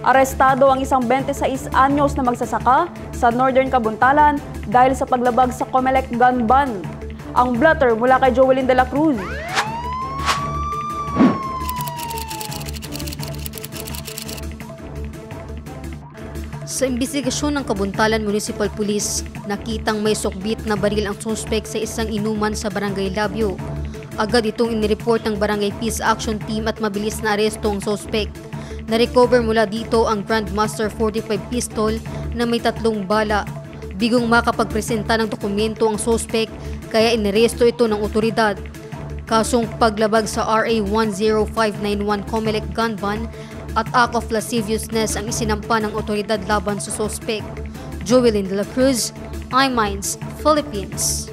Arestado ang isang 26 anyos na magsasaka sa Northern Kabuntalan dahil sa paglabag sa Comelec gun ban. Ang blotter mula kay Joelyn de la Cruz. Sa imbestigasyon ng Kabuntalan Municipal Police, nakitang may sukbit na baril ang suspect sa isang inuman sa Barangay Labyo. Agad itong inireport ng Barangay Peace Action Team at mabilis na aresto ang suspect. Na-recover mula dito ang Grandmaster 45 pistol na may 3 bala. Bigong makapagpresenta ng dokumento ang suspect kaya iniresto ito ng otoridad. Kasong paglabag sa RA 10591 Comelec gun ban at act of lasciviousness ang isinampa ng otoridad laban sa suspect. Joelyn de la Cruz, iMinds, Philippines.